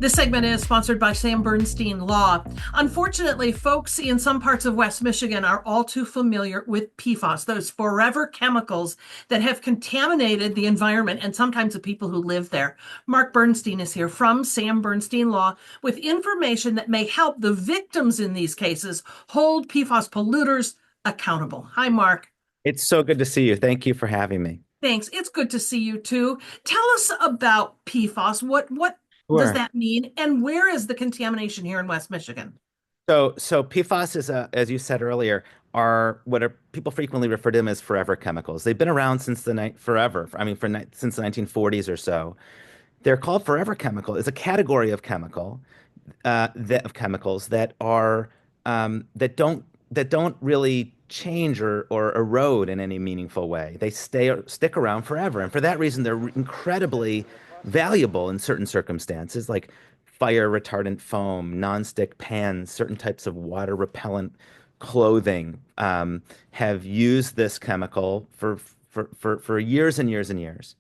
This segment is sponsored by Sam Bernstein Law. Unfortunately, folks in some parts of West Michigan are all too familiar with PFAS, those forever chemicals that have contaminated the environment and sometimes the people who live there. Mark Bernstein is here from Sam Bernstein Law with information that may help the victims in these cases hold PFAS polluters accountable. Hi, Mark. It's so good to see you. Thank you for having me. Thanks. It's good to see you too. Tell us about PFAS. What does Sure. that mean, and where is the contamination here in West Michigan? So PFAS as you said earlier, are what are people frequently refer to them as forever chemicals. They've been around since the night forever. I mean, since the 1940s or so. They're called forever chemical. It's a category of of chemicals that are that don't really change or erode in any meaningful way. They stick around forever, and for that reason, they're incredibly valuable in certain circumstances, like fire retardant foam, nonstick pans, certain types of water repellent clothing have used this chemical for years and years and years.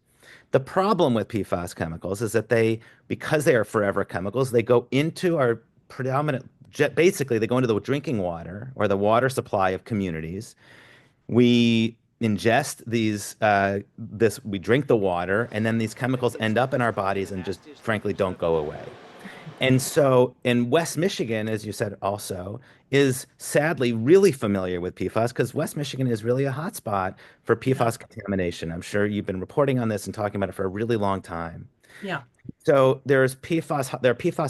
The problem with PFAS chemicals is that because they are forever chemicals, they go into our basically they go into the drinking water or the water supply of communities. We ingest we drink the water, and then these chemicals end up in our bodies and just frankly don't go away. And so in West Michigan, as you said also, is sadly really familiar with PFAS because West Michigan is really a hotspot for Yeah, PFAS contamination. I'm sure you've been reporting on this and talking about it for a really long time. yeah. So there are PFAS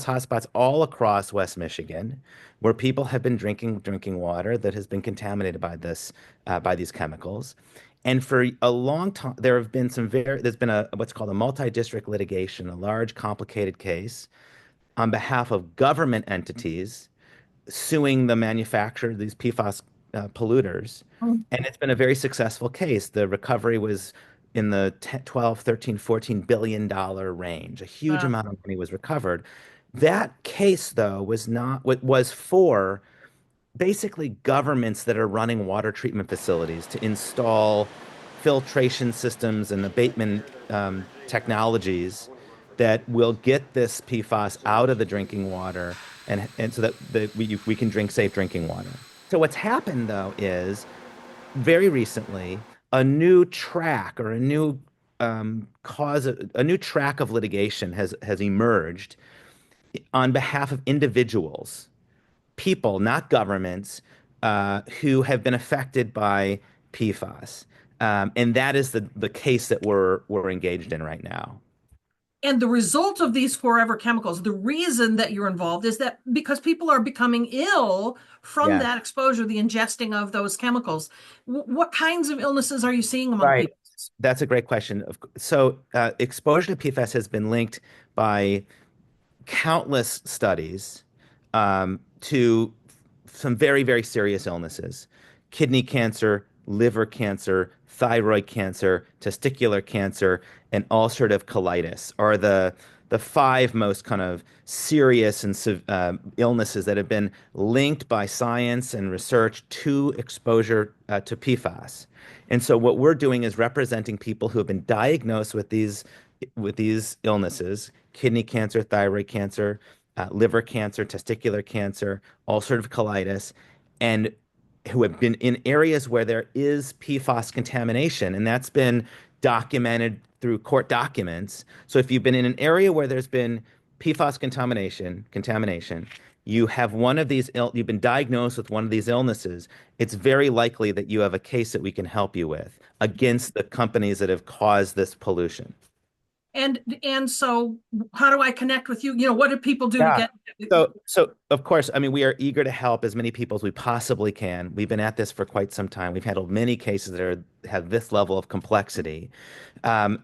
hotspots all across West Michigan where people have been drinking water that has been contaminated by these chemicals. And for a long time, there's been what's called a multi-district litigation, a large complicated case on behalf of government entities suing the manufacturer of these PFAS polluters. Mm. And it's been a very successful case. The recovery was in the 10, 12, 13, $14 billion range. A huge Uh, amount of money was recovered. That case, though, was not what was for basically governments that are running water treatment facilities to install filtration systems and abatement technologies that will get this PFAS out of the drinking water and so that we can drink safe drinking water. So what's happened though is very recently a new track or a new track of litigation has emerged on behalf of individuals, people, not governments, who have been affected by PFAS. And that is the case that we're engaged in right now. and the result of these forever chemicals, the reason that you're involved is that because people are becoming ill from Yeah. that exposure, the ingesting of those chemicals. What kinds of illnesses are you seeing among Right. people? That's a great question. So, exposure to PFAS has been linked by countless studies to some very, very serious illnesses: kidney cancer, liver cancer, thyroid cancer, testicular cancer, and ulcerative colitis are the five most kind of serious illnesses that have been linked by science and research to exposure to PFAS. And so what we're doing is representing people who have been diagnosed with these illnesses: kidney cancer, thyroid cancer, liver cancer, testicular cancer, ulcerative colitis, and who have been in areas where there is PFAS contamination, and that's been documented through court documents. So if you've been in an area where there's been PFAS contamination, you've been diagnosed with one of these illnesses, it's very likely that you have a case that we can help you with against the companies that have caused this pollution. And so how do I connect with you? What do people do to Yeah. get? So of course, I mean, we are eager to help as many people as we possibly can. We've been at this for quite some time. We've handled many cases have this level of complexity. Um,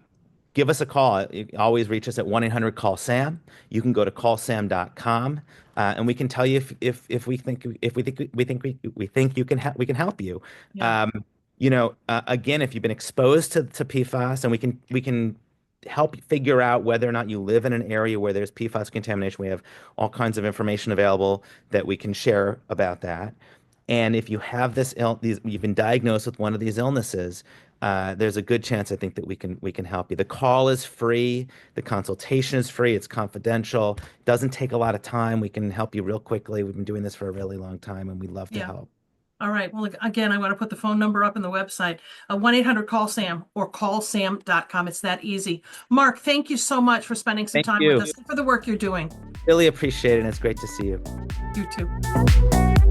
Give us a call. You can always reach us at 1-800-CALL-SAM. You can go to callsam.com, and we can tell you if we think we can help you. Yeah. Um, again, if you've been exposed to PFAS, and we can help figure out whether or not you live in an area where there's PFAS contamination. We have all kinds of information available that we can share about that. And if you have you've been diagnosed with one of these illnesses, there's a good chance I think that we can help you. The call is free, the consultation is free, it's confidential, doesn't take a lot of time. We can help you real quickly. We've been doing this for a really long time, and we'd love to Yeah. help. All right. Well, again, I want to put the phone number up in the website, 1-800-CALL-SAM or callsam.com. It's that easy. Mark, thank you so much for spending some Thank time with you. us and for the work you're doing. Really appreciate it, and it's great to see you. You too.